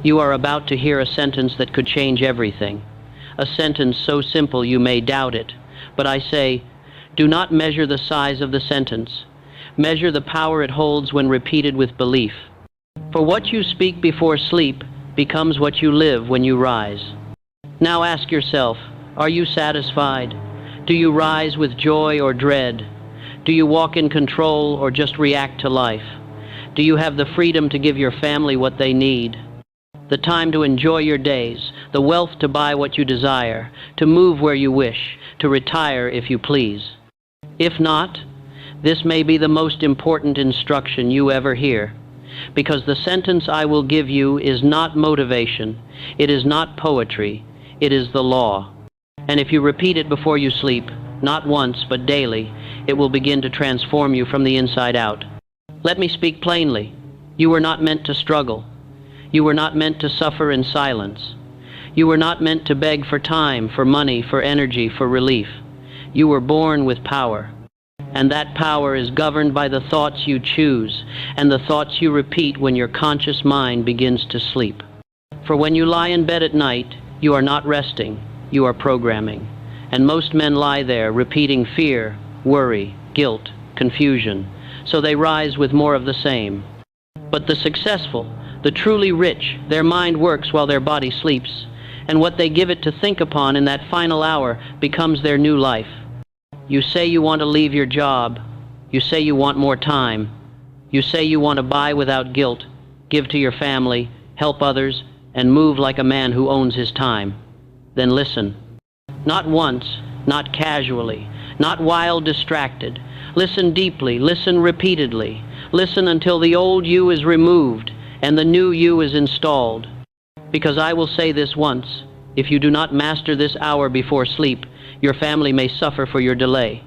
You are about to hear a sentence that could change everything. A sentence so simple you may doubt it. But I say, do not measure the size of the sentence. Measure the power it holds when repeated with belief. For what you speak before sleep becomes what you live when you rise. Now ask yourself, are you satisfied? Do you rise with joy or dread? Do you walk in control or just react to life? Do you have the freedom to give your family what they need? The time to enjoy your days, the wealth to buy what you desire, to move where you wish, to retire if you please. If not, this may be the most important instruction you ever hear, because the sentence I will give you is not motivation, it is not poetry, it is the law. And if you repeat it before you sleep, not once but daily, it will begin to transform you from the inside out. Let me speak plainly. You were not meant to struggle. You were not meant to suffer in silence. You were not meant to beg for time, for money, for energy, for relief. You were born with power. And that power is governed by the thoughts you choose and the thoughts you repeat when your conscious mind begins to sleep. For when you lie in bed at night, you are not resting, you are programming. And most men lie there repeating fear, worry, guilt, confusion. So they rise with more of the same. But the successful, the truly rich, their mind works while their body sleeps, and what they give it to think upon in that final hour becomes their new life. You say you want to leave your job. You say you want more time. You say you want to buy without guilt, give to your family, help others, and move like a man who owns his time. Then listen. Not once, not casually, not while distracted. Listen deeply, listen repeatedly. Listen until the old you is removed and the new you is installed. Because I will say this once, if you do not master this hour before sleep, your family may suffer for your delay.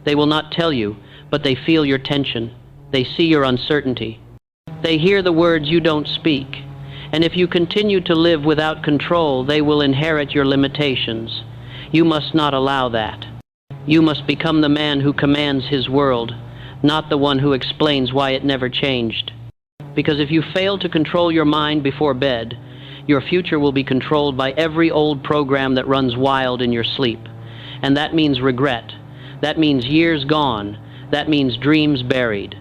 They will not tell you, but they feel your tension. They see your uncertainty. They hear the words you don't speak. And if you continue to live without control, they will inherit your limitations. You must not allow that. You must become the man who commands his world, not the one who explains why it never changed. Because if you fail to control your mind before bed, your future will be controlled by every old program that runs wild in your sleep. And that means regret. That means years gone. That means dreams buried.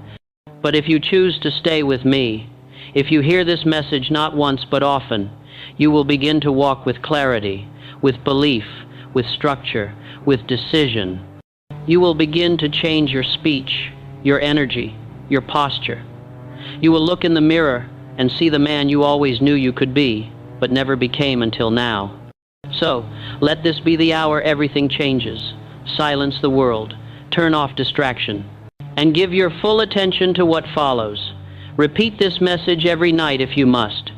But if you choose to stay with me, if you hear this message not once but often, you will begin to walk with clarity, with belief, with structure, with decision. You will begin to change your speech, your energy, your posture. You will look in the mirror and see the man you always knew you could be, but never became until now. So, let this be the hour everything changes. Silence the world, turn off distraction, and give your full attention to what follows. Repeat this message every night if you must.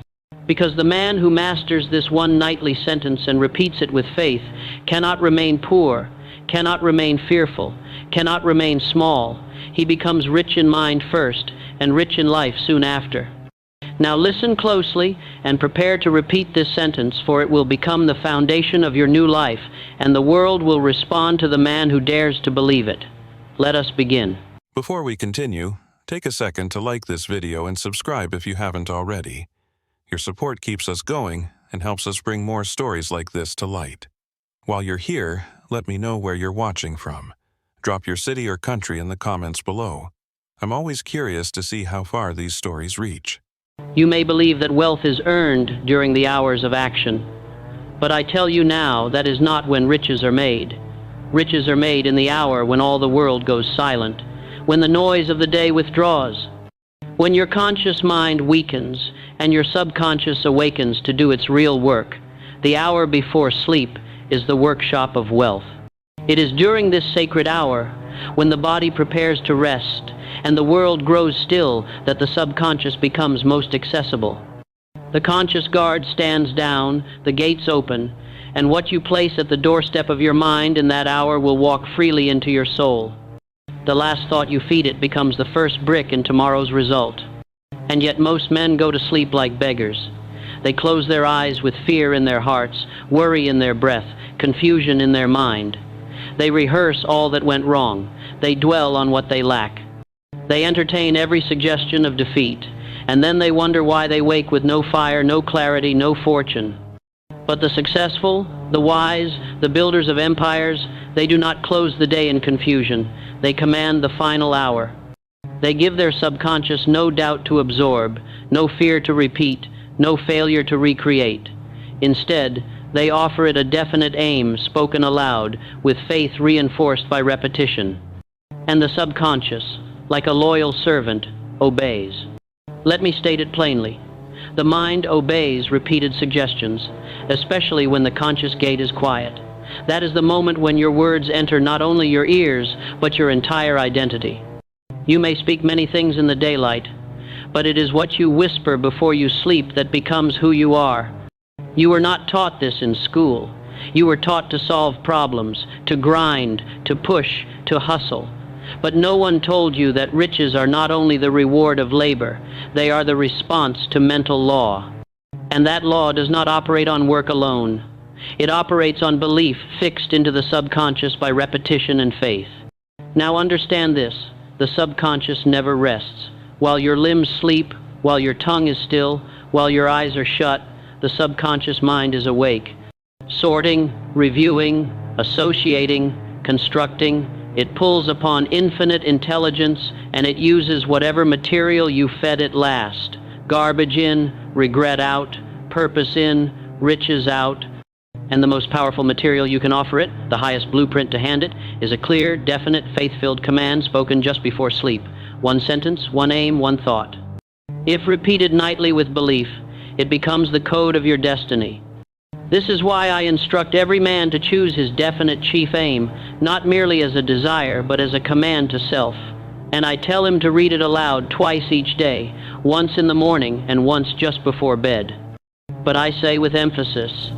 Because the man who masters this one nightly sentence and repeats it with faith cannot remain poor, cannot remain fearful, cannot remain small. He becomes rich in mind first, and rich in life soon after. Now listen closely and prepare to repeat this sentence, for it will become the foundation of your new life, and the world will respond to the man who dares to believe it. Let us begin. Before we continue, take a second to like this video and subscribe if you haven't already. Your support keeps us going and helps us bring more stories like this to light. While you're here, let me know where you're watching from. Drop your city or country in the comments below. I'm always curious to see how far these stories reach. You may believe that wealth is earned during the hours of action, but I tell you now that is not when riches are made. Riches are made in the hour when all the world goes silent, when the noise of the day withdraws, when your conscious mind weakens and your subconscious awakens to do its real work. The hour before sleep is the workshop of wealth. It is during this sacred hour, when the body prepares to rest and the world grows still, that the subconscious becomes most accessible. The conscious guard stands down, the gates open, and what you place at the doorstep of your mind in that hour will walk freely into your soul. The last thought you feed it becomes the first brick in tomorrow's result. And yet most men go to sleep like beggars. They close their eyes with fear in their hearts, worry in their breath, confusion in their mind. They rehearse all that went wrong. They dwell on what they lack. They entertain every suggestion of defeat, and then they wonder why they wake with no fire, no clarity, no fortune. But the successful, the wise, the builders of empires, they do not close the day in confusion. They command the final hour. They give their subconscious no doubt to absorb, no fear to repeat, no failure to recreate. Instead, they offer it a definite aim spoken aloud, with faith reinforced by repetition. And the subconscious, like a loyal servant, obeys. Let me state it plainly. The mind obeys repeated suggestions, especially when the conscious gate is quiet. That is the moment when your words enter not only your ears, but your entire identity. You may speak many things in the daylight, but it is what you whisper before you sleep that becomes who you are. You were not taught this in school. You were taught to solve problems, to grind, to push, to hustle. But no one told you that riches are not only the reward of labor, they are the response to mental law. And that law does not operate on work alone. It operates on belief fixed into the subconscious by repetition and faith. Now understand this, the subconscious never rests. While your limbs sleep, while your tongue is still, while your eyes are shut, the subconscious mind is awake, sorting, reviewing, associating, constructing. It pulls upon infinite intelligence, and it uses whatever material you fed it last. Garbage in, regret out, purpose in, riches out. And the most powerful material you can offer it, the highest blueprint to hand it, is a clear, definite, faith-filled command spoken just before sleep. One sentence, one aim, one thought. If repeated nightly with belief, it becomes the code of your destiny. This is why I instruct every man to choose his definite chief aim, not merely as a desire, but as a command to self. And I tell him to read it aloud twice each day, once in the morning and once just before bed. But I say with emphasis,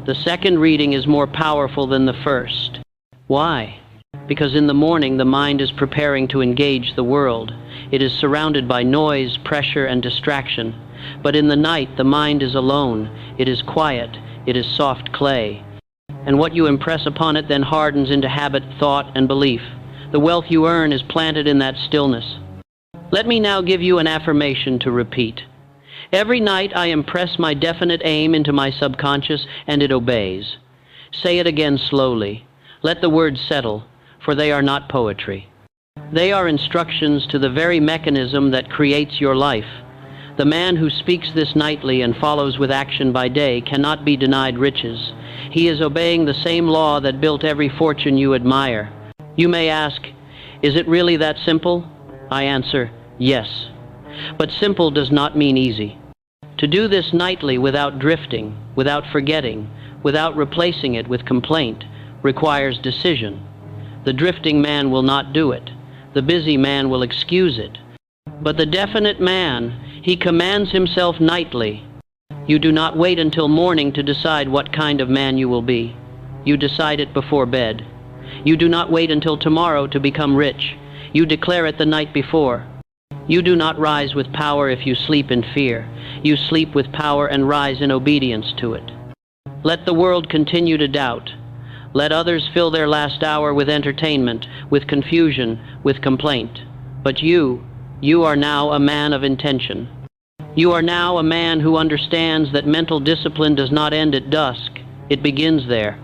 the second reading is more powerful than the first. Why? Because in the morning the mind is preparing to engage the world. It is surrounded by noise, pressure, and distraction. But in the night the mind is alone. It is quiet. It is soft clay. And what you impress upon it then hardens into habit, thought, and belief. The wealth you earn is planted in that stillness. Let me now give you an affirmation to repeat. Every night I impress my definite aim into my subconscious, and it obeys. Say it again slowly. Let the words settle, for they are not poetry. They are instructions to the very mechanism that creates your life. The man who speaks this nightly and follows with action by day cannot be denied riches. He is obeying the same law that built every fortune you admire. You may ask, is it really that simple? I answer, yes. But simple does not mean easy. To do this nightly without drifting, without forgetting, without replacing it with complaint, requires decision. The drifting man will not do it. The busy man will excuse it. But the definite man, he commands himself nightly. You do not wait until morning to decide what kind of man you will be. You decide it before bed. You do not wait until tomorrow to become rich. You declare it the night before. You do not rise with power if you sleep in fear. You sleep with power and rise in obedience to it. Let the world continue to doubt. Let others fill their last hour with entertainment, with confusion, with complaint. But you are now a man of intention. You are now a man who understands that mental discipline does not end at dusk. It begins there.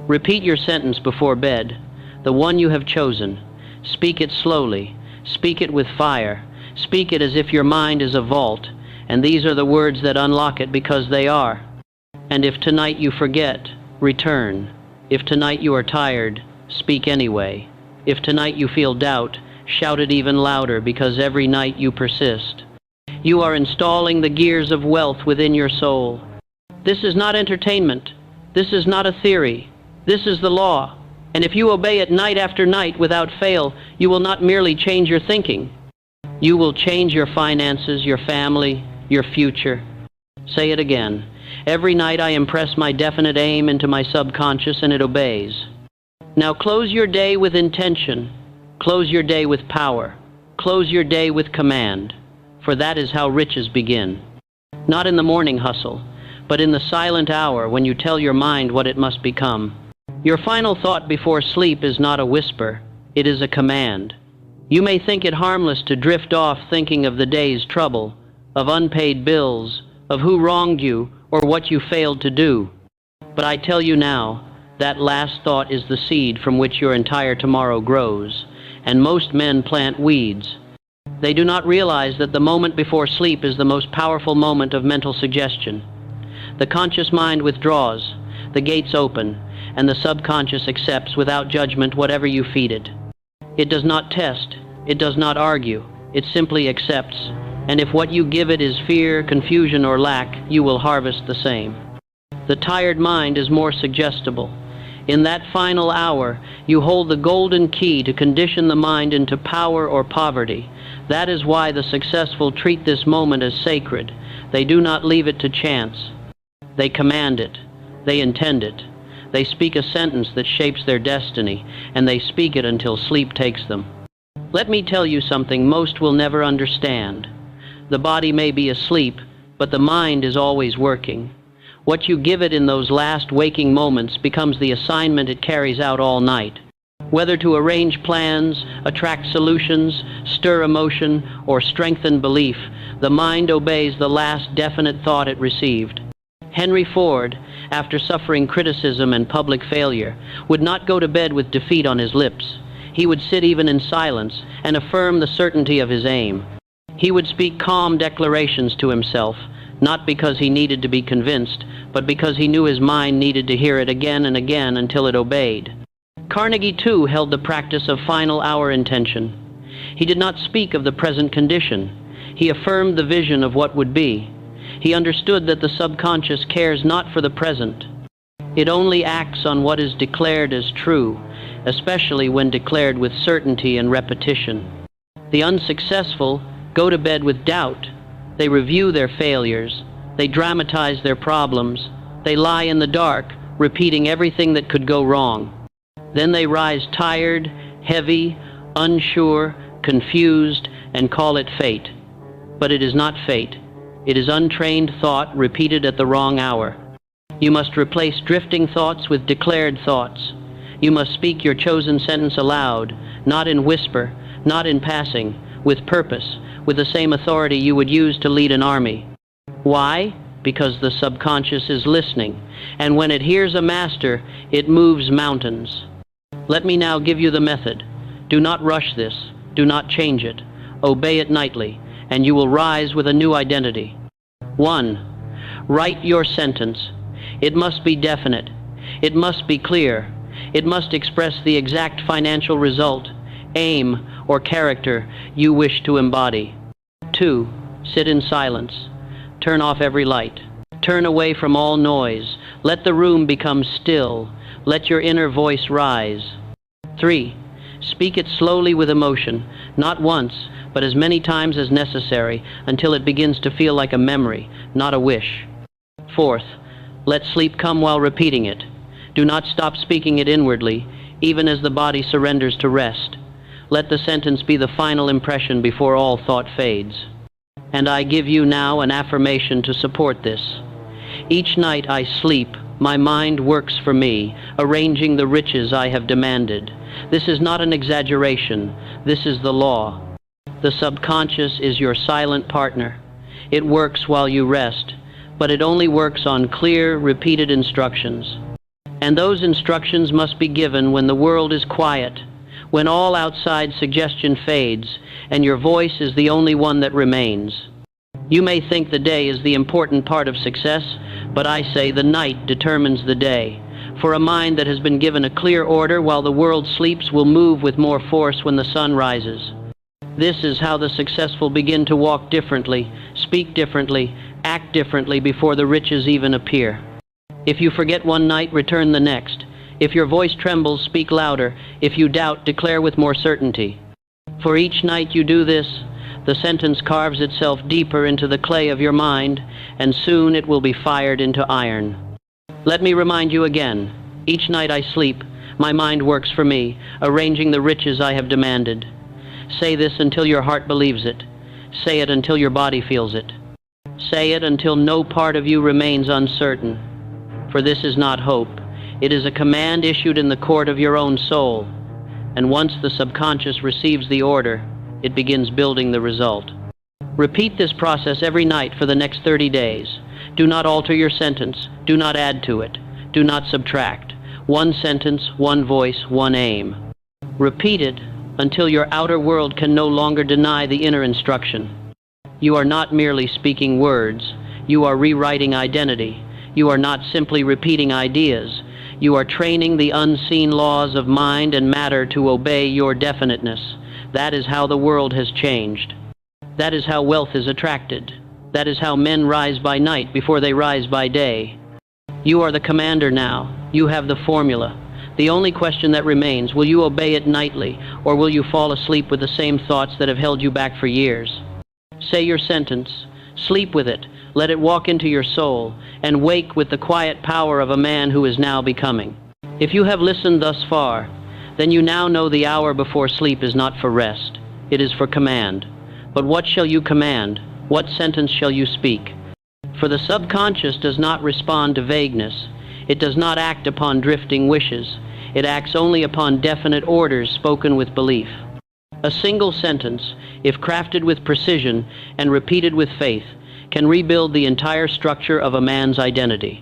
Repeat your sentence before bed, the one you have chosen. Speak it slowly. Speak it with fire. Speak it as if your mind is a vault, and these are the words that unlock it because they are. And if tonight you forget, return. If tonight you are tired, speak anyway. If tonight you feel doubt, shout it even louder, because every night you persist. You are installing the gears of wealth within your soul. This is not entertainment. This is not a theory. This is the law. And if you obey it night after night without fail, you will not merely change your thinking. You will change your finances, your family, your future. Say it again. Every night I impress my definite aim into my subconscious, and it obeys. Now close your day with intention. Close your day with power. Close your day with command. For that is how riches begin. Not in the morning hustle, but in the silent hour when you tell your mind what it must become. Your final thought before sleep is not a whisper. It is a command. You may think it harmless to drift off thinking of the day's trouble, of unpaid bills, of who wronged you or what you failed to do. But I tell you now, that last thought is the seed from which your entire tomorrow grows, and most men plant weeds. They do not realize that the moment before sleep is the most powerful moment of mental suggestion. The conscious mind withdraws, the gates open, and the subconscious accepts without judgment whatever you feed it. It does not test, it does not argue, it simply accepts, and if what you give it is fear, confusion, or lack, you will harvest the same. The tired mind is more suggestible. In that final hour, you hold the golden key to condition the mind into power or poverty. That is why the successful treat this moment as sacred. They do not leave it to chance. They command it. They intend it. They speak a sentence that shapes their destiny, and they speak it until sleep takes them. Let me tell you something most will never understand. The body may be asleep, but the mind is always working. What you give it in those last waking moments becomes the assignment it carries out all night. Whether to arrange plans, attract solutions, stir emotion, or strengthen belief, the mind obeys the last definite thought it received. Henry Ford, after suffering criticism and public failure, would not go to bed with defeat on his lips. He would sit even in silence and affirm the certainty of his aim. He would speak calm declarations to himself, not because he needed to be convinced, but because he knew his mind needed to hear it again and again until it obeyed. Carnegie, too, held the practice of final hour intention. He did not speak of the present condition. He affirmed the vision of what would be. He understood that the subconscious cares not for the present. It only acts on what is declared as true, especially when declared with certainty and repetition. The unsuccessful go to bed with doubt. They review their failures. They dramatize their problems. They lie in the dark, repeating everything that could go wrong. Then they rise tired, heavy, unsure, confused, and call it fate. But it is not fate. It is untrained thought repeated at the wrong hour. You must replace drifting thoughts with declared thoughts. You must speak your chosen sentence aloud, not in whisper, not in passing, with purpose, with the same authority you would use to lead an army. Why? Because the subconscious is listening, and when it hears a master, it moves mountains. Let me now give you the method. Do not rush this. Do not change it. Obey it nightly, and you will rise with a new identity. 1. Write your sentence. It must be definite. It must be clear. It must express the exact financial result, aim, or character you wish to embody. 2. Sit in silence. Turn off every light. Turn away from all noise. Let the room become still. Let your inner voice rise. 3. Speak it slowly with emotion, not once, but as many times as necessary until it begins to feel like a memory, not a wish. 4th, let sleep come while repeating it. Do not stop speaking it inwardly, even as the body surrenders to rest. Let the sentence be the final impression before all thought fades. And I give you now an affirmation to support this. Each night I sleep, my mind works for me, arranging the riches I have demanded. This is not an exaggeration. This is the law. The subconscious is your silent partner. It works while you rest, but it only works on clear, repeated instructions. And those instructions must be given when the world is quiet, when all outside suggestion fades, and your voice is the only one that remains. You may think the day is the important part of success, but I say the night determines the day. For a mind that has been given a clear order while the world sleeps will move with more force when the sun rises. This is how the successful begin to walk differently, speak differently, act differently before the riches even appear. If you forget one night, return the next. If your voice trembles, speak louder. If you doubt, declare with more certainty. For each night you do this, the sentence carves itself deeper into the clay of your mind, and soon it will be fired into iron. Let me remind you again, each night I sleep, my mind works for me, arranging the riches I have demanded. Say this until your heart believes it. Say it until your body feels it. Say it until no part of you remains uncertain. For this is not hope. It is a command issued in the court of your own soul. And once the subconscious receives the order, it begins building the result. Repeat this process every night for the next 30 days. Do not alter your sentence. Do not add to it. Do not subtract. One sentence, one voice, one aim. Repeat it until your outer world can no longer deny the inner instruction. You are not merely speaking words. You are rewriting identity. You are not simply repeating ideas. You are training the unseen laws of mind and matter to obey your definiteness. That is how the world has changed. That is how wealth is attracted. That is how men rise by night before they rise by day. You are the commander now. You have the formula. The only question that remains, will you obey it nightly, or will you fall asleep with the same thoughts that have held you back for years? Say your sentence. Sleep with it. Let it walk into your soul, and wake with the quiet power of a man who is now becoming. If you have listened thus far, then you now know the hour before sleep is not for rest. It is for command. But what shall you command? What sentence shall you speak? For the subconscious does not respond to vagueness. It does not act upon drifting wishes. It acts only upon definite orders spoken with belief. A single sentence, if crafted with precision and repeated with faith, can rebuild the entire structure of a man's identity.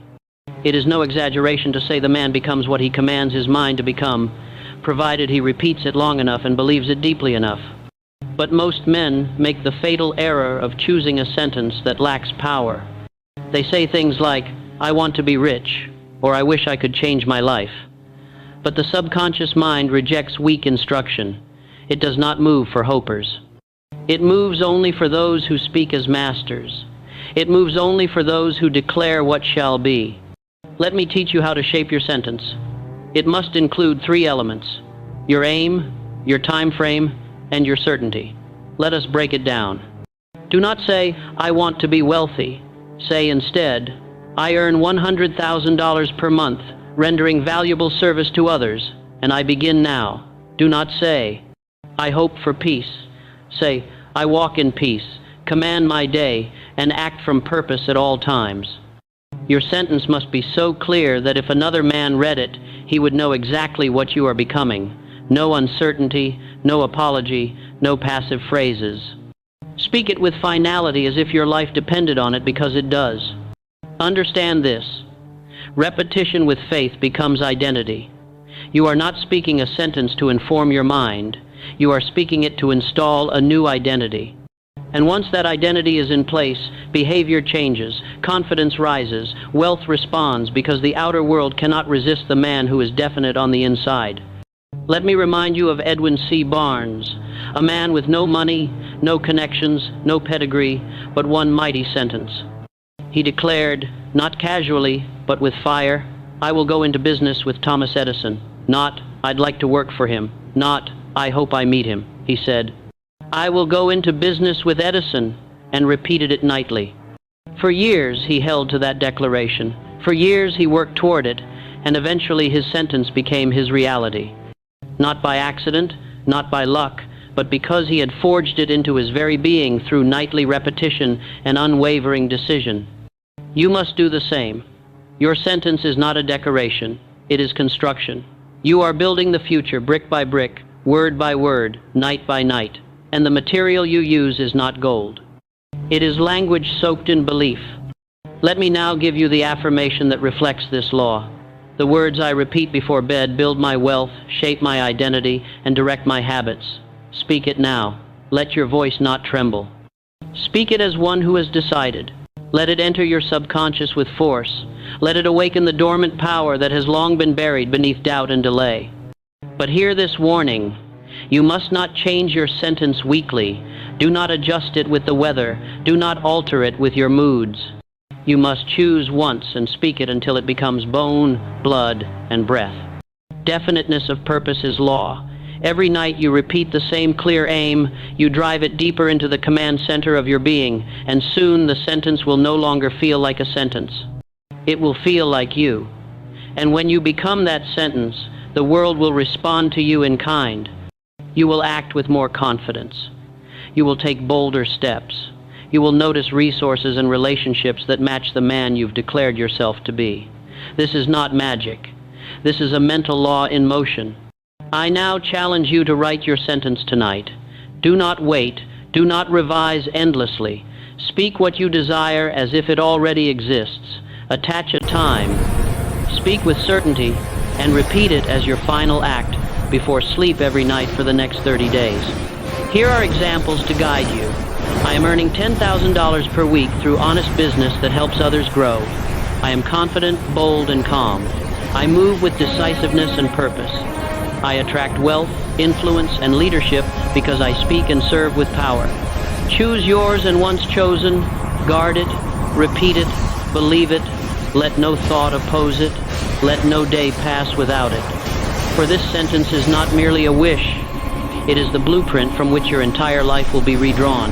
It is no exaggeration to say the man becomes what he commands his mind to become, provided he repeats it long enough and believes it deeply enough. But most men make the fatal error of choosing a sentence that lacks power. They say things like, "I want to be rich," or "I wish I could change my life." But the subconscious mind rejects weak instruction. It does not move for hopers. It moves only for those who speak as masters. It moves only for those who declare what shall be. Let me teach you how to shape your sentence. It must include 3 elements: your aim, your time frame, and your certainty. Let us break it down. Do not say, "I want to be wealthy." Say instead, "I earn $100,000 per month, rendering valuable service to others, and I begin now." Do not say, "I hope for peace." Say, "I walk in peace, command my day, and act from purpose at all times." Your sentence must be so clear that if another man read it, he would know exactly what you are becoming. No uncertainty, no apology, no passive phrases. Speak it with finality as if your life depended on it, because it does. Understand this. Repetition with faith becomes identity. You are not speaking a sentence to inform your mind. You are speaking it to install a new identity. And once that identity is in place, behavior changes, confidence rises, wealth responds, because the outer world cannot resist the man who is definite on the inside. Let me remind you of Edwin C. Barnes, a man with no money, no connections, no pedigree, but one mighty sentence. He declared, not casually, but with fire, "I will go into business with Thomas Edison." Not, "I'd like to work for him." Not, "I hope I meet him." He said, "I will go into business with Edison," and repeated it nightly. For years he held to that declaration. For years he worked toward it, and eventually his sentence became his reality. Not by accident, not by luck, but because he had forged it into his very being through nightly repetition and unwavering decision. You must do the same. Your sentence is not a decoration, it is construction. You are building the future brick by brick, word by word, night by night, and the material you use is not gold. It is language soaked in belief. Let me now give you the affirmation that reflects this law. The words I repeat before bed build my wealth, shape my identity, and direct my habits. Speak it now. Let your voice not tremble. Speak it as one who has decided. Let it enter your subconscious with force. Let it awaken the dormant power that has long been buried beneath doubt and delay. But hear this warning. You must not change your sentence weakly. Do not adjust it with the weather. Do not alter it with your moods. You must choose once and speak it until it becomes bone, blood, and breath. Definiteness of purpose is law. Every night you repeat the same clear aim, you drive it deeper into the command center of your being, and soon the sentence will no longer feel like a sentence. It will feel like you. And when you become that sentence, the world will respond to you in kind. You will act with more confidence. You will take bolder steps. You will notice resources and relationships that match the man you've declared yourself to be. This is not magic. This is a mental law in motion. I now challenge you to write your sentence tonight. Do not wait. Do not revise endlessly. Speak what you desire as if it already exists. Attach a time. Speak with certainty and repeat it as your final act before sleep every night for the next 30 days. Here are examples to guide you. I am earning $10,000 per week through honest business that helps others grow. I am confident, bold, and calm. I move with decisiveness and purpose. I attract wealth, influence, and leadership because I speak and serve with power. Choose yours, and once chosen, guard it, repeat it, believe it, let no thought oppose it, let no day pass without it. For this sentence is not merely a wish, it is the blueprint from which your entire life will be redrawn.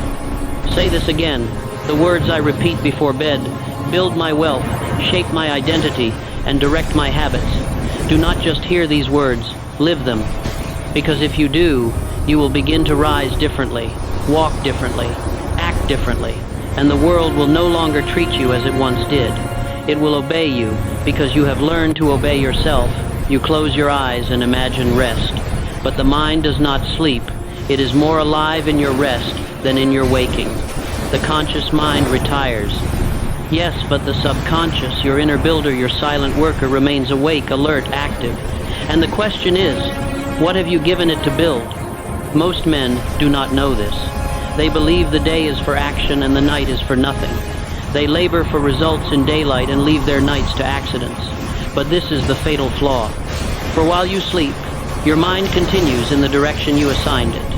Say this again. The words I repeat before bed build my wealth, shape my identity, and direct my habits. Do not just hear these words, live them. Because if you do, you will begin to rise differently, walk differently, act differently, and the world will no longer treat you as it once did. It will obey you because you have learned to obey yourself. You close your eyes and imagine rest. But the mind does not sleep. It is more alive in your rest than in your waking. The conscious mind retires. Yes, but the subconscious, your inner builder, your silent worker, remains awake, alert, active. And the question is, what have you given it to build? Most men do not know this. They believe the day is for action and the night is for nothing. They labor for results in daylight and leave their nights to accidents. But this is the fatal flaw. For while you sleep, your mind continues in the direction you assigned it.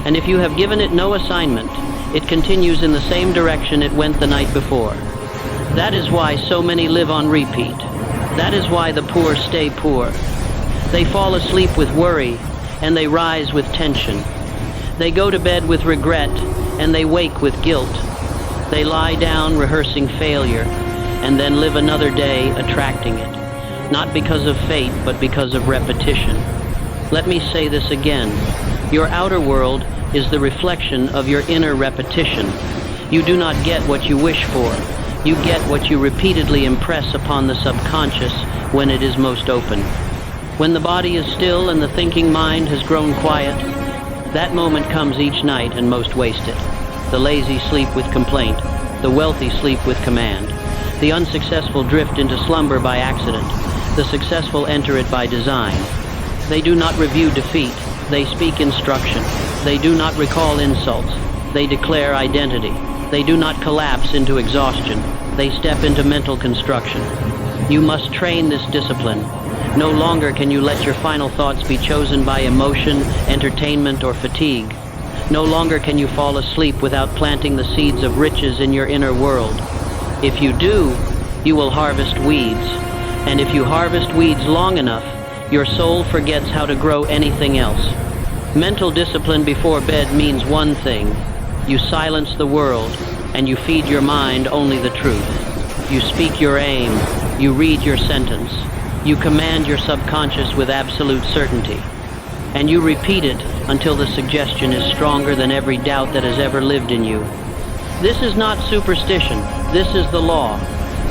And if you have given it no assignment, it continues in the same direction it went the night before. That is why so many live on repeat. That is why the poor stay poor. They fall asleep with worry, and they rise with tension. They go to bed with regret, and they wake with guilt. They lie down rehearsing failure, and then live another day attracting it. Not because of fate, but because of repetition. Let me say this again. Your outer world is the reflection of your inner repetition. You do not get what you wish for. You get what you repeatedly impress upon the subconscious when it is most open. When the body is still and the thinking mind has grown quiet, that moment comes each night and most wasted. The lazy sleep with complaint. The wealthy sleep with command. The unsuccessful drift into slumber by accident. The successful enter it by design. They do not review defeat. They speak instruction. They do not recall insults. They declare identity. They do not collapse into exhaustion. They step into mental construction. You must train this discipline. No longer can you let your final thoughts be chosen by emotion, entertainment, or fatigue. No longer can you fall asleep without planting the seeds of riches in your inner world. If you do, you will harvest weeds. And if you harvest weeds long enough, your soul forgets how to grow anything else. Mental discipline before bed means one thing. You silence the world, and you feed your mind only the truth. You speak your aim. You read your sentence. You command your subconscious with absolute certainty. And you repeat it until the suggestion is stronger than every doubt that has ever lived in you. This is not superstition. This is the law.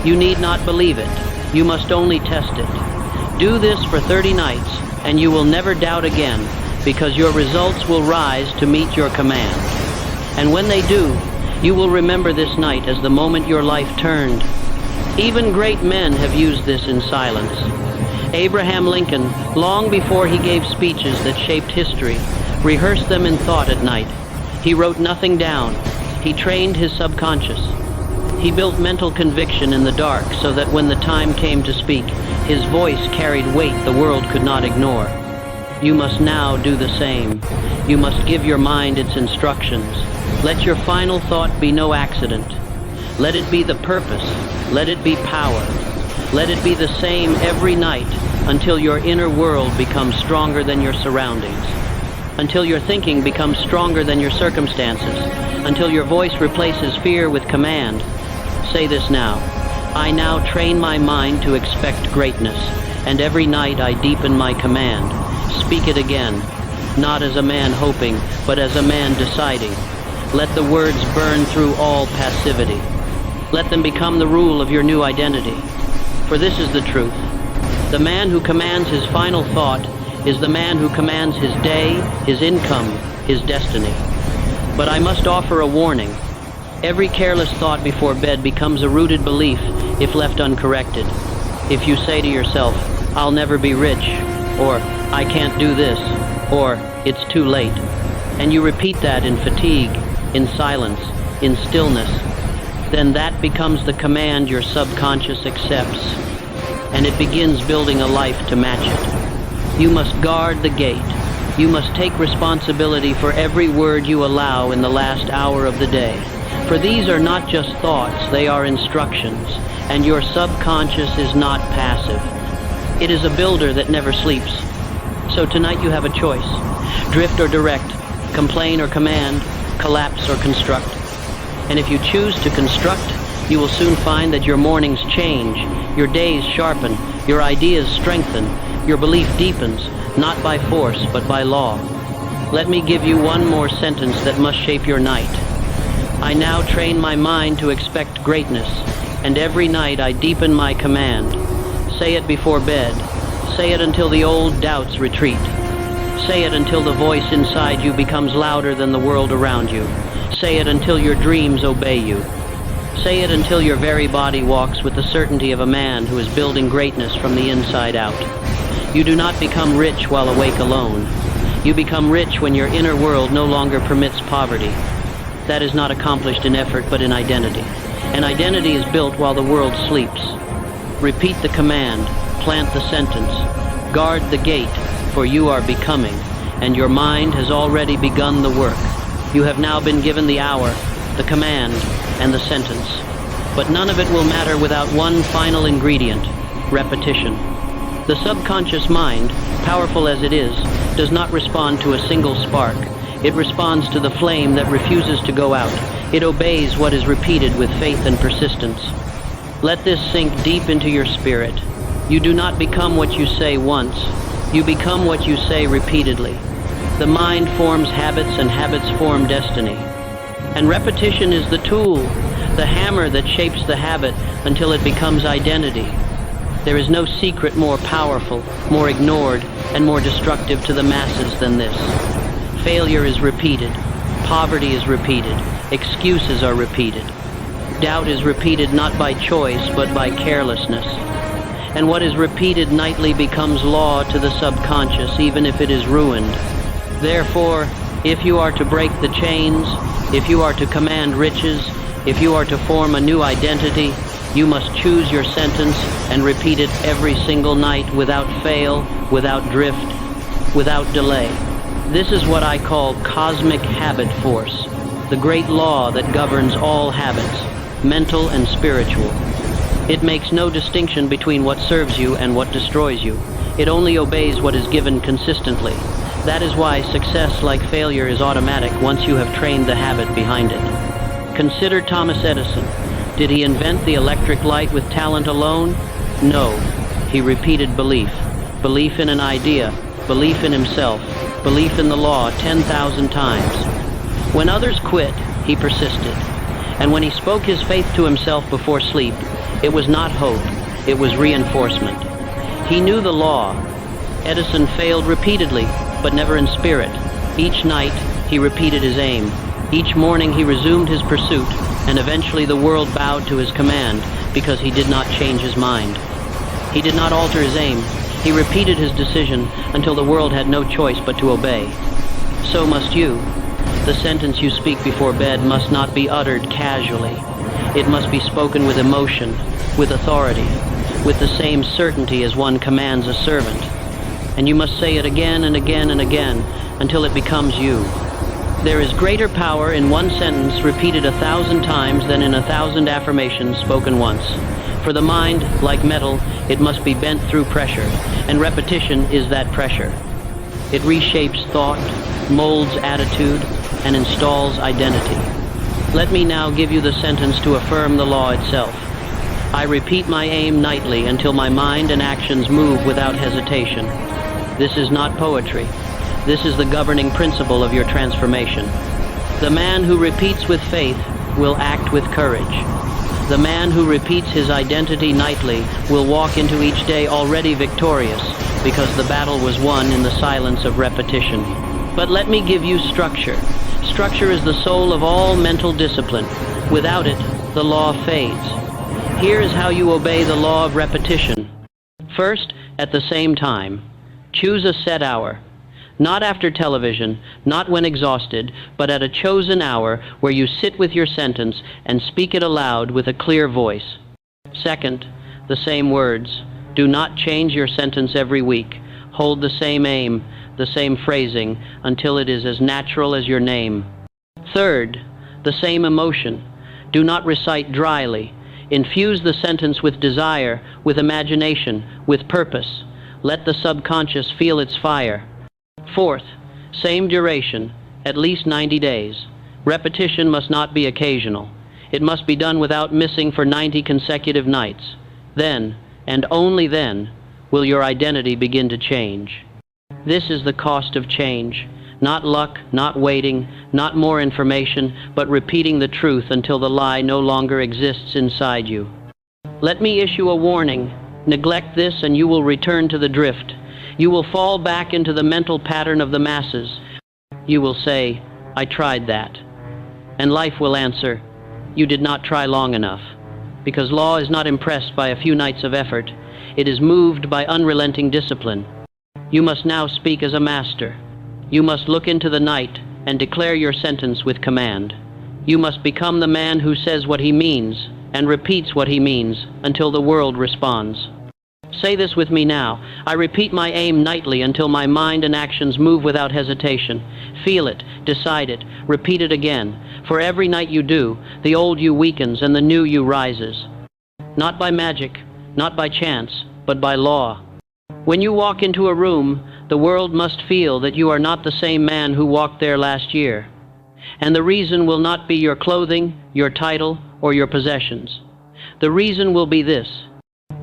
You need not believe it. You must only test it. Do this for 30 nights, and you will never doubt again, because your results will rise to meet your command. And when they do, you will remember this night as the moment your life turned. Even great men have used this in silence. Abraham Lincoln, long before he gave speeches that shaped history, rehearsed them in thought at night. He wrote nothing down. He trained his subconscious. He built mental conviction in the dark so that when the time came to speak, his voice carried weight the world could not ignore. You must now do the same. You must give your mind its instructions. Let your final thought be no accident. Let it be the purpose. Let it be power. Let it be the same every night until your inner world becomes stronger than your surroundings. Until your thinking becomes stronger than your circumstances. Until your voice replaces fear with command. Say this now. I now train my mind to expect greatness, and every night I deepen my command. Speak it again, not as a man hoping, but as a man deciding. Let the words burn through all passivity. Let them become the rule of your new identity. For this is the truth. The man who commands his final thought is the man who commands his day, his income, his destiny. But I must offer a warning. Every careless thought before bed becomes a rooted belief if left uncorrected. If you say to yourself, "I'll never be rich," or "I can't do this," or "It's too late," and you repeat that in fatigue, in silence, in stillness, then that becomes the command your subconscious accepts, and it begins building a life to match it. You must guard the gate. You must take responsibility for every word you allow in the last hour of the day. For these are not just thoughts, they are instructions, and your subconscious is not passive. It is a builder that never sleeps. So tonight you have a choice. Drift or direct, complain or command, collapse or construct. And if you choose to construct, you will soon find that your mornings change, your days sharpen, your ideas strengthen, your belief deepens, not by force, but by law. Let me give you one more sentence that must shape your night. I now train my mind to expect greatness, and every night I deepen my command. Say it before bed. Say it until the old doubts retreat. Say it until the voice inside you becomes louder than the world around you. Say it until your dreams obey you. Say it until your very body walks with the certainty of a man who is building greatness from the inside out. You do not become rich while awake alone. You become rich when your inner world no longer permits poverty. That is not accomplished in effort, but in identity. And identity is built while the world sleeps. Repeat the command, plant the sentence, guard the gate, for you are becoming, and your mind has already begun the work. You have now been given the hour, the command, and the sentence. But none of it will matter without one final ingredient: repetition. The subconscious mind, powerful as it is, does not respond to a single spark. It responds to the flame that refuses to go out. It obeys what is repeated with faith and persistence. Let this sink deep into your spirit. You do not become what you say once. You become what you say repeatedly. The mind forms habits, and habits form destiny. And repetition is the tool, the hammer that shapes the habit until it becomes identity. There is no secret more powerful, more ignored, and more destructive to the masses than this. Failure is repeated. Poverty is repeated. Excuses are repeated. Doubt is repeated not by choice, but by carelessness. And what is repeated nightly becomes law to the subconscious, even if it is ruined. Therefore, if you are to break the chains, if you are to command riches, if you are to form a new identity, you must choose your sentence and repeat it every single night without fail, without drift, without delay. This is what I call cosmic habit force, the great law that governs all habits, mental and spiritual. It makes no distinction between what serves you and what destroys you. It only obeys what is given consistently. That is why success, like failure, is automatic once you have trained the habit behind it. Consider Thomas Edison. Did he invent the electric light with talent alone? No. He repeated belief. Belief in an idea, belief in himself, belief in the law 10,000 times. When others quit, he persisted. And when he spoke his faith to himself before sleep, it was not hope, it was reinforcement. He knew the law. Edison failed repeatedly, but never in spirit. Each night, he repeated his aim. Each morning, he resumed his pursuit, and eventually the world bowed to his command because he did not change his mind. He did not alter his aim. He repeated his decision until the world had no choice but to obey. So must you. The sentence you speak before bed must not be uttered casually. It must be spoken with emotion, with authority, with the same certainty as one commands a servant. And you must say it again and again and again until it becomes you. There is greater power in one sentence repeated 1,000 times than in 1,000 affirmations spoken once. For the mind, like metal, it must be bent through pressure, and repetition is that pressure. It reshapes thought, molds attitude, and installs identity. Let me now give you the sentence to affirm the law itself. I repeat my aim nightly until my mind and actions move without hesitation. This is not poetry. This is the governing principle of your transformation. The man who repeats with faith will act with courage. The man who repeats his identity nightly will walk into each day already victorious, because the battle was won in the silence of repetition. But let me give you structure. structure is the soul of all mental discipline. Without it, the law fades. Here is how you obey the law of repetition. First, at the same time. Choose a set hour. Not after television, not when exhausted, but at a chosen hour where you sit with your sentence and speak it aloud with a clear voice. Second, the same words. Do not change your sentence every week. Hold the same aim, the same phrasing, until it is as natural as your name. Third, the same emotion. Do not recite dryly. Infuse the sentence with desire, with imagination, with purpose. Let the subconscious feel its fire. Fourth, same duration, at least 90 days. Repetition must not be occasional. It must be done without missing for 90 consecutive nights. Then, and only then, will your identity begin to change. This is the cost of change. Not luck, not waiting, not more information, but repeating the truth until the lie no longer exists inside you. Let me issue a warning. Neglect this and you will return to the drift. You will fall back into the mental pattern of the masses. You will say, I tried that. And life will answer, you did not try long enough. Because law is not impressed by a few nights of effort. It is moved by unrelenting discipline. You must now speak as a master. You must look into the night and declare your sentence with command. You must become the man who says what he means and repeats what he means until the world responds. Say this with me now. I repeat my aim nightly until my mind and actions move without hesitation. Feel it, decide it, repeat it again. For every night you do, the old you weakens and the new you rises. Not by magic, not by chance, but by law. When you walk into a room, the world must feel that you are not the same man who walked there last year. And the reason will not be your clothing, your title, or your possessions. The reason will be this.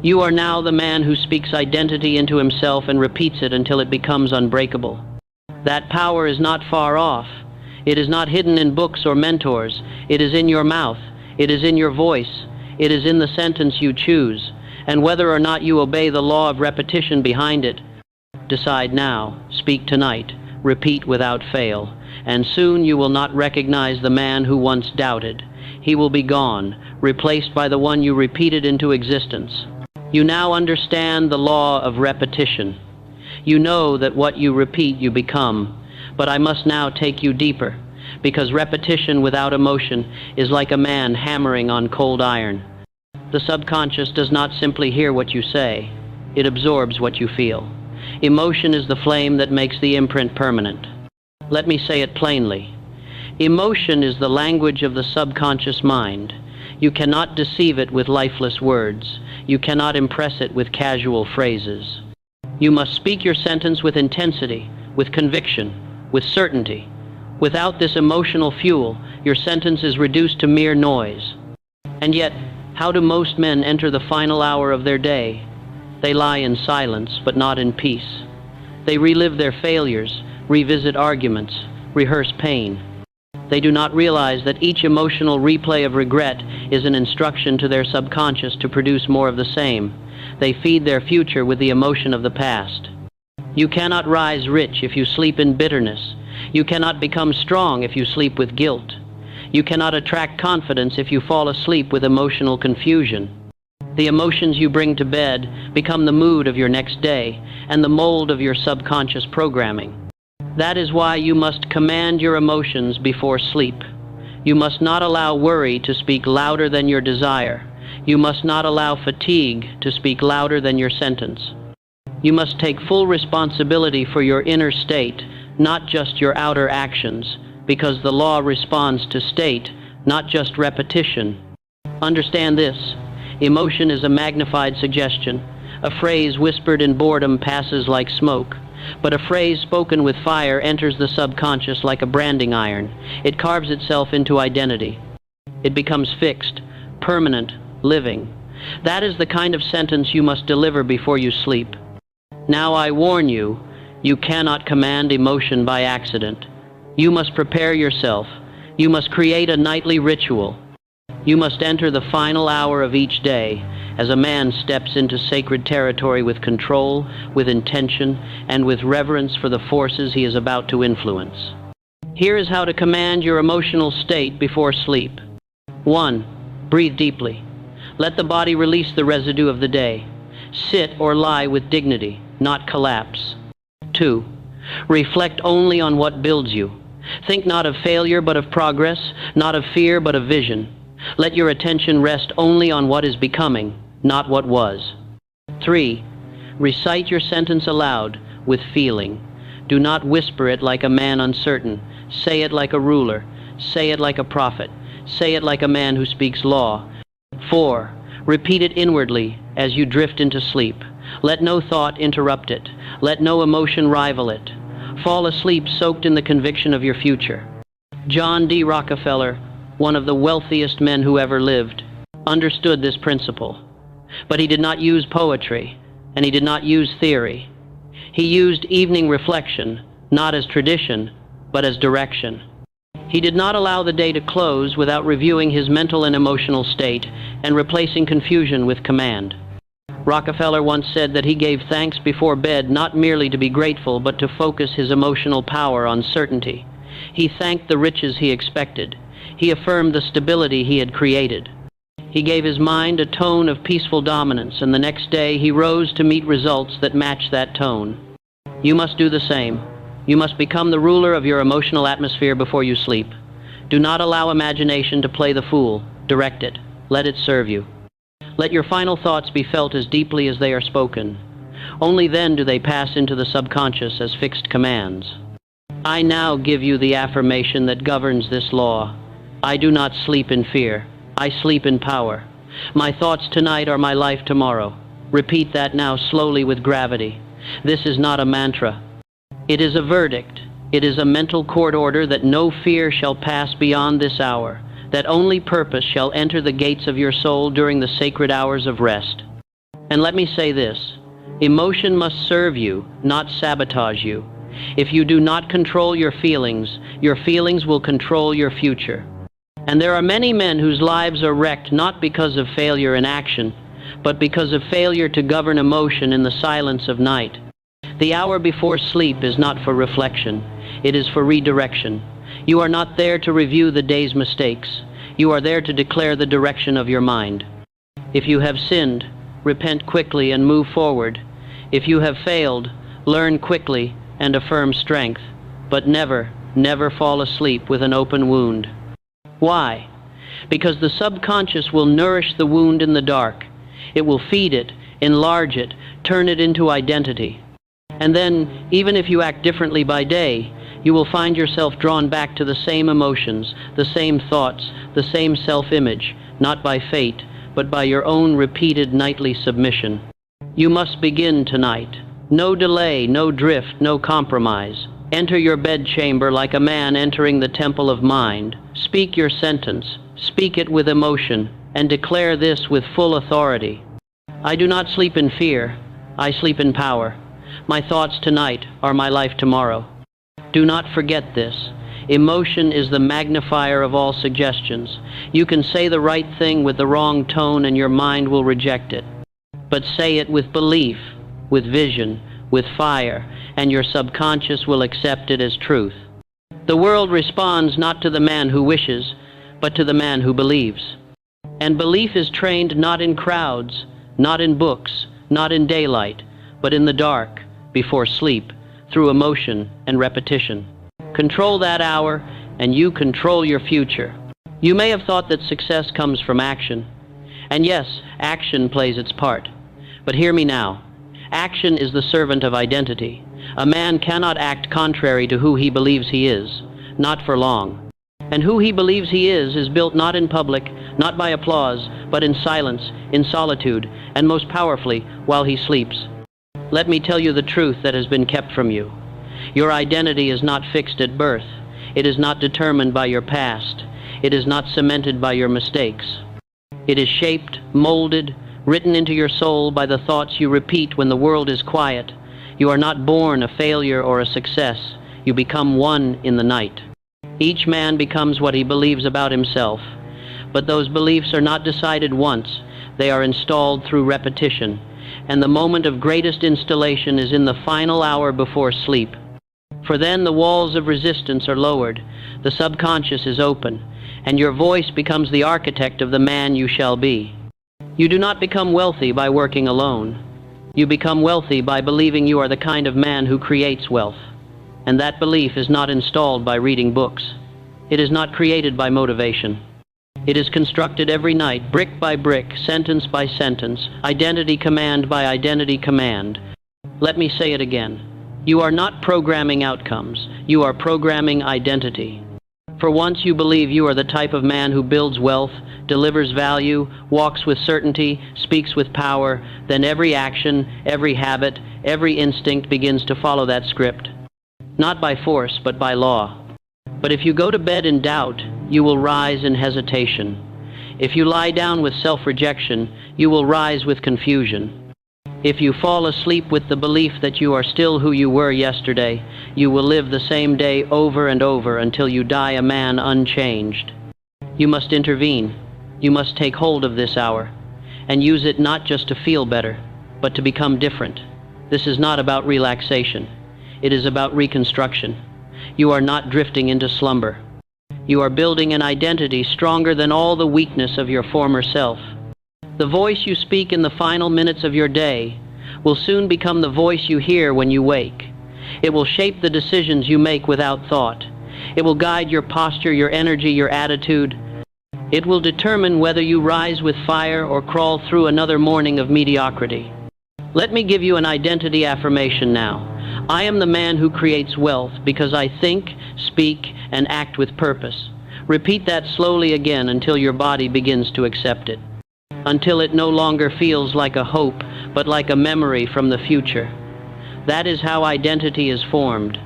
You are now the man who speaks identity into himself and repeats it until it becomes unbreakable. That power is not far off. It is not hidden in books or mentors. It is in your mouth. It is in your voice. It is in the sentence you choose. And whether or not you obey the law of repetition behind it, decide now, speak tonight, repeat without fail, and soon you will not recognize the man who once doubted. He will be gone, replaced by the one you repeated into existence. You now understand the law of repetition. You know that what you repeat you become, but I must now take you deeper, because repetition without emotion is like a man hammering on cold iron. The subconscious does not simply hear what you say, it absorbs what you feel. Emotion is the flame that makes the imprint permanent. Let me say it plainly. Emotion is the language of the subconscious mind. You cannot deceive it with lifeless words. You cannot impress it with casual phrases. You must speak your sentence with intensity, with conviction, with certainty. Without this emotional fuel, your sentence is reduced to mere noise. And yet, how do most men enter the final hour of their day? They lie in silence, but not in peace. They relive their failures, revisit arguments, rehearse pain. They do not realize that each emotional replay of regret is an instruction to their subconscious to produce more of the same. They feed their future with the emotion of the past. You cannot rise rich if you sleep in bitterness. You cannot become strong if you sleep with guilt. You cannot attract confidence if you fall asleep with emotional confusion. The emotions you bring to bed become the mood of your next day and the mold of your subconscious programming. That is why you must command your emotions before sleep. You must not allow worry to speak louder than your desire. You must not allow fatigue to speak louder than your sentence. You must take full responsibility for your inner state, not just your outer actions, because the law responds to state, not just repetition. Understand this. Emotion is a magnified suggestion. A phrase whispered in boredom passes like smoke. But a phrase spoken with fire enters the subconscious like a branding iron. It carves itself into identity. It becomes fixed, permanent, living. That is the kind of sentence you must deliver before you sleep. Now I warn you, you cannot command emotion by accident. You must prepare yourself. You must create a nightly ritual. You must enter the final hour of each day as a man steps into sacred territory with control, with intention, and with reverence for the forces he is about to influence. Here is how to command your emotional state before sleep. 1. Breathe deeply. Let the body release the residue of the day. Sit or lie with dignity, not collapse. 2. Reflect only on what builds you. Think not of failure but of progress, not of fear but of vision. Let your attention rest only on what is becoming, not what was. 3. Recite your sentence aloud with feeling. Do not whisper it like a man uncertain. Say it like a ruler. Say it like a prophet. Say it like a man who speaks law. 4. Repeat it inwardly as you drift into sleep. Let no thought interrupt it. Let no emotion rival it. Fall asleep soaked in the conviction of your future. John D. Rockefeller, one of the wealthiest men who ever lived, understood this principle. But he did not use poetry, and he did not use theory. He used evening reflection, not as tradition, but as direction. He did not allow the day to close without reviewing his mental and emotional state and replacing confusion with command. Rockefeller once said that he gave thanks before bed not merely to be grateful but to focus his emotional power on certainty. He thanked the riches he expected. He affirmed the stability he had created. He gave his mind a tone of peaceful dominance, and the next day he rose to meet results that matched that tone. You must do the same. You must become the ruler of your emotional atmosphere before you sleep. Do not allow imagination to play the fool. Direct it. Let it serve you. Let your final thoughts be felt as deeply as they are spoken. Only then do they pass into the subconscious as fixed commands. I now give you the affirmation that governs this law. I do not sleep in fear. I sleep in power. My thoughts tonight are my life tomorrow. Repeat that now slowly with gravity. This is not a mantra. It is a verdict. It is a mental court order that no fear shall pass beyond this hour, that only purpose shall enter the gates of your soul during the sacred hours of rest. And let me say this, emotion must serve you, not sabotage you. If you do not control your feelings will control your future. And there are many men whose lives are wrecked not because of failure in action, but because of failure to govern emotion in the silence of night. The hour before sleep is not for reflection, it is for redirection. You are not there to review the day's mistakes. You are there to declare the direction of your mind. If you have sinned, repent quickly and move forward. If you have failed, learn quickly and affirm strength. But never, never fall asleep with an open wound. Why? Because the subconscious will nourish the wound in the dark. It will feed it, enlarge it, turn it into identity. And then, even if you act differently by day, you will find yourself drawn back to the same emotions, the same thoughts, the same self-image, not by fate, but by your own repeated nightly submission. You must begin tonight. No delay, no drift, no compromise. Enter your bedchamber like a man entering the temple of mind. Speak your sentence, speak it with emotion, and declare this with full authority. I do not sleep in fear, I sleep in power. My thoughts tonight are my life tomorrow. Do not forget this. Emotion is the magnifier of all suggestions. You can say the right thing with the wrong tone and your mind will reject it. But say it with belief, with vision, with fire, and your subconscious will accept it as truth. The world responds not to the man who wishes, but to the man who believes. And belief is trained not in crowds, not in books, not in daylight, but in the dark, before sleep, through emotion and repetition. Control that hour, and you control your future. You may have thought that success comes from action. And yes, action plays its part. But hear me now. Action is the servant of identity. A man cannot act contrary to who he believes he is, not for long. And who he believes he is built not in public, not by applause, but in silence, in solitude, and most powerfully, while he sleeps. Let me tell you the truth that has been kept from you. Your identity is not fixed at birth. It is not determined by your past. It is not cemented by your mistakes. It is shaped, molded, written into your soul by the thoughts you repeat when the world is quiet. You are not born a failure or a success. You become one in the night. Each man becomes what he believes about himself. But those beliefs are not decided once. They are installed through repetition. And the moment of greatest installation is in the final hour before sleep. For then the walls of resistance are lowered, the subconscious is open, and your voice becomes the architect of the man you shall be. You do not become wealthy by working alone. You become wealthy by believing you are the kind of man who creates wealth. And that belief is not installed by reading books. It is not created by motivation. It is constructed every night, brick by brick, sentence by sentence, identity command by identity command. Let me say it again. You are not programming outcomes. You are programming identity. For once you believe you are the type of man who builds wealth, delivers value, walks with certainty, speaks with power, then every action, every habit, every instinct begins to follow that script. Not by force, but by law. But if you go to bed in doubt, you will rise in hesitation. If you lie down with self-rejection, you will rise with confusion. If you fall asleep with the belief that you are still who you were yesterday, you will live the same day over and over until you die a man unchanged. You must intervene. You must take hold of this hour and use it not just to feel better, but to become different. This is not about relaxation. It is about reconstruction. You are not drifting into slumber. You are building an identity stronger than all the weakness of your former self. The voice you speak in the final minutes of your day will soon become the voice you hear when you wake. It will shape the decisions you make without thought. It will guide your posture, your energy, your attitude. It will determine whether you rise with fire or crawl through another morning of mediocrity. Let me give you an identity affirmation now. I am the man who creates wealth because I think, speak, and act with purpose. Repeat that slowly again until your body begins to accept it. Until it no longer feels like a hope, but like a memory from the future. That is how identity is formed,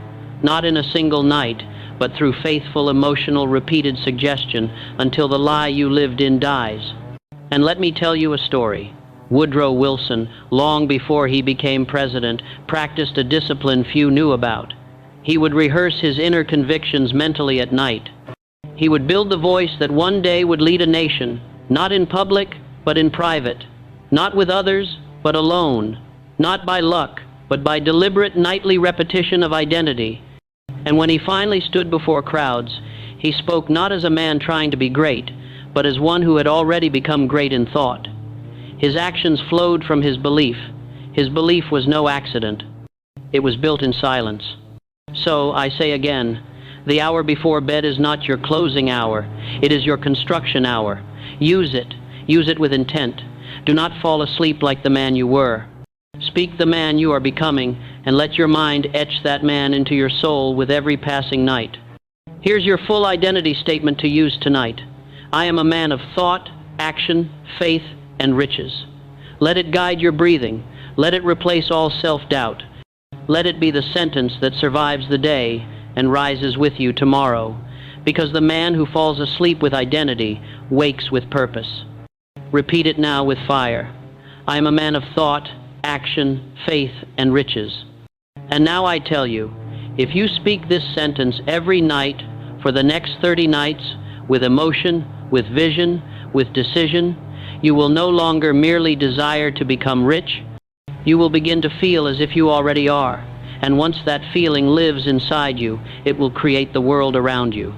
not in a single night, but through faithful, emotional, repeated suggestion until the lie you lived in dies. And let me tell you a story. Woodrow Wilson, long before he became president, practiced a discipline few knew about. He would rehearse his inner convictions mentally at night. He would build the voice that one day would lead a nation, not in public, but in private, not with others, but alone, not by luck, but by deliberate nightly repetition of identity. And when he finally stood before crowds, he spoke not as a man trying to be great, but as one who had already become great in thought. His actions flowed from his belief. His belief was no accident. It was built in silence. So, I say again, the hour before bed is not your closing hour. It is your construction hour. Use it. Use it with intent. Do not fall asleep like the man you were. Speak the man you are becoming, and let your mind etch that man into your soul with every passing night. Here's your full identity statement to use tonight. I am a man of thought, action, faith, and riches. Let it guide your breathing. Let it replace all self-doubt. Let it be the sentence that survives the day and rises with you tomorrow, because the man who falls asleep with identity wakes with purpose. Repeat it now with fire. I am a man of thought, action, faith, and riches. And now I tell you, if you speak this sentence every night for the next 30 nights, with emotion, with vision, with decision, you will no longer merely desire to become rich. You will begin to feel as if you already are. And once that feeling lives inside you, it will create the world around you.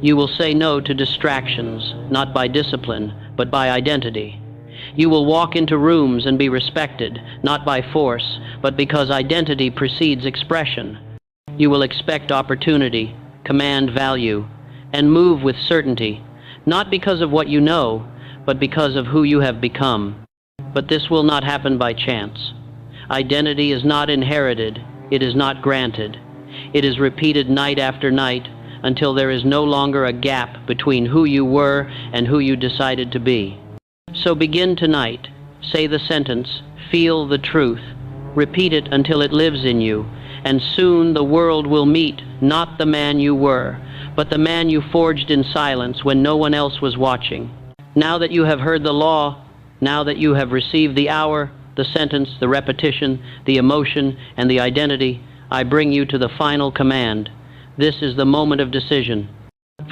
You will say no to distractions, not by discipline, but by identity. You will walk into rooms and be respected, not by force, but because identity precedes expression. You will expect opportunity, command value, and move with certainty, not because of what you know, but because of who you have become. But this will not happen by chance. Identity is not inherited, it is not granted. It is repeated night after night until there is no longer a gap between who you were and who you decided to be. So begin tonight. Say the sentence, feel the truth. Repeat it until it lives in you, and soon the world will meet not the man you were, but the man you forged in silence when no one else was watching. Now that you have heard the law, now that you have received the hour, the sentence, the repetition, the emotion, and the identity, I bring you to the final command. This is the moment of decision.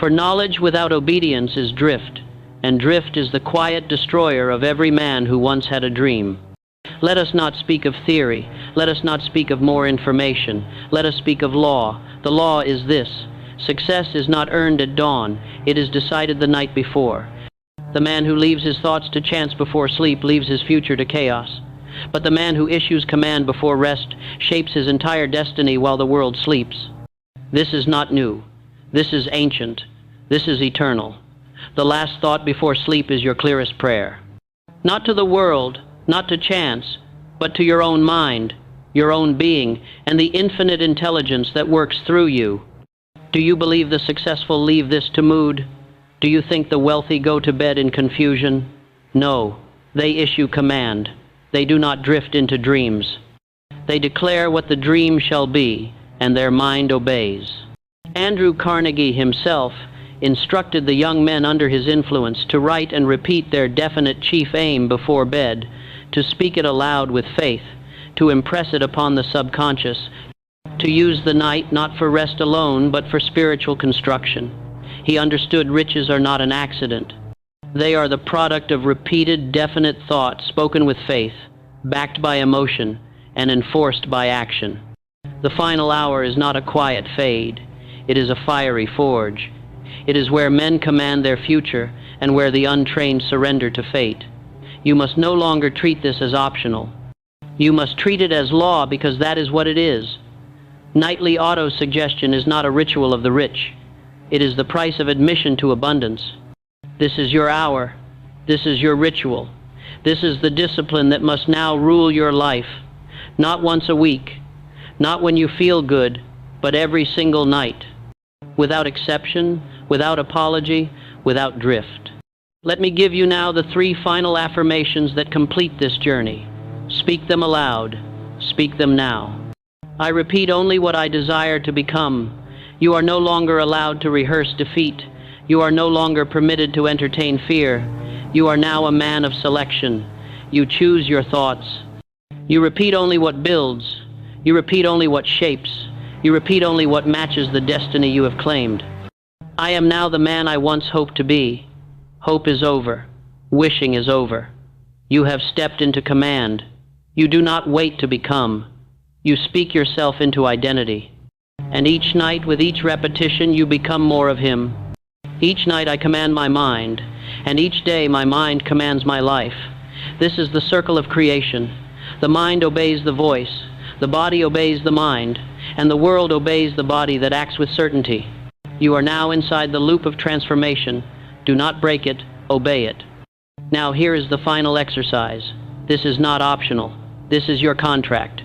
For knowledge without obedience is drift, and drift is the quiet destroyer of every man who once had a dream. Let us not speak of theory. Let us not speak of more information. Let us speak of law. The law is this: success is not earned at dawn. It is decided the night before. The man who leaves his thoughts to chance before sleep leaves his future to chaos. But the man who issues command before rest shapes his entire destiny while the world sleeps. This is not new. This is ancient. This is eternal. The last thought before sleep is your clearest prayer. Not to the world, not to chance, but to your own mind, your own being, and the infinite intelligence that works through you. Do you believe the successful leave this to mood? Do you think the wealthy go to bed in confusion? No, they issue command. They do not drift into dreams. They declare what the dream shall be, and their mind obeys. Andrew Carnegie himself instructed the young men under his influence to write and repeat their definite chief aim before bed, to speak it aloud with faith, to impress it upon the subconscious, to use the night not for rest alone, but for spiritual construction. He understood riches are not an accident. They are the product of repeated, definite thought spoken with faith, backed by emotion, and enforced by action. The final hour is not a quiet fade. It is a fiery forge. It is where men command their future and where the untrained surrender to fate. You must no longer treat this as optional. You must treat it as law, because that is what it is. Nightly auto-suggestion is not a ritual of the rich. It is the price of admission to abundance. This is your hour. This is your ritual. This is the discipline that must now rule your life. Not once a week, not when you feel good, but every single night. Without exception, without apology, without drift. Let me give you now the 3 final affirmations that complete this journey. Speak them aloud. Speak them now. I repeat only what I desire to become. You are no longer allowed to rehearse defeat. You are no longer permitted to entertain fear. You are now a man of selection. You choose your thoughts. You repeat only what builds. You repeat only what shapes. You repeat only what matches the destiny you have claimed. I am now the man I once hoped to be. Hope is over. Wishing is over. You have stepped into command. You do not wait to become. You speak yourself into identity. And each night, with each repetition, you become more of him. Each night I command my mind, and each day my mind commands my life. This is the circle of creation. The mind obeys the voice, the body obeys the mind, and the world obeys the body that acts with certainty. You are now inside the loop of transformation. Do not break it, obey it. Now here is the final exercise. This is not optional. This is your contract.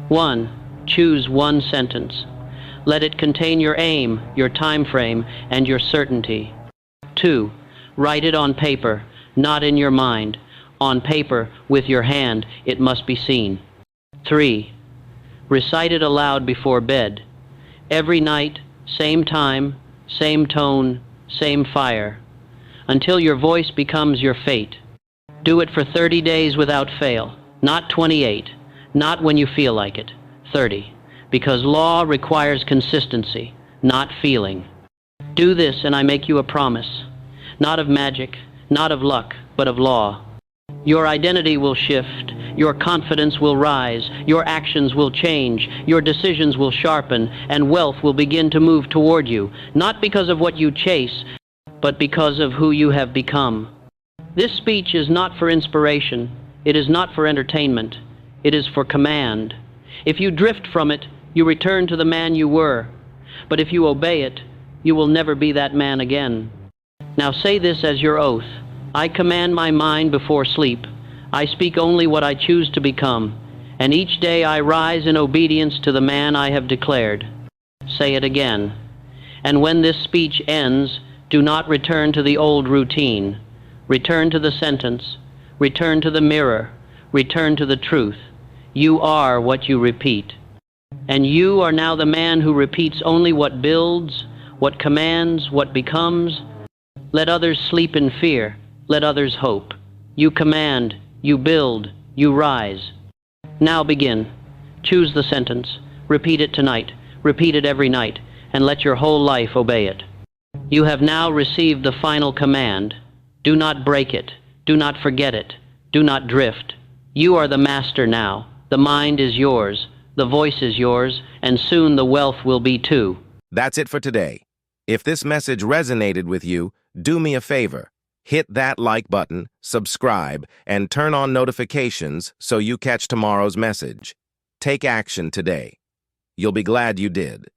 1. Choose one sentence. Let it contain your aim, your time frame, and your certainty. 2. Write it on paper, not in your mind. On paper, with your hand, it must be seen. 3. Recite it aloud before bed. Every night, same time, same tone, same fire, until your voice becomes your fate. Do it for 30 days without fail, not 28, not when you feel like it, 30, because law requires consistency, not feeling. Do this and I make you a promise, not of magic, not of luck, but of law. Your identity will shift, your confidence will rise, your actions will change, your decisions will sharpen, and wealth will begin to move toward you, not because of what you chase, but because of who you have become. This speech is not for inspiration, it is not for entertainment, it is for command. If you drift from it, you return to the man you were, but if you obey it, you will never be that man again. Now say this as your oath. I command my mind before sleep. I speak only what I choose to become, and each day I rise in obedience to the man I have declared. Say it again. And when this speech ends, do not return to the old routine. Return to the sentence. Return to the mirror. Return to the truth. You are what you repeat. And you are now the man who repeats only what builds, what commands, what becomes. Let others sleep in fear. Let others hope. You command, you build, you rise. Now begin. Choose the sentence. Repeat it tonight. Repeat it every night, and let your whole life obey it. You have now received the final command. Do not break it. Do not forget it. Do not drift. You are the master now. The mind is yours, the voice is yours, and soon the wealth will be too. That's it for today. If this message resonated with you, do me a favor. Hit that like button, subscribe, and turn on notifications so you catch tomorrow's message. Take action today. You'll be glad you did.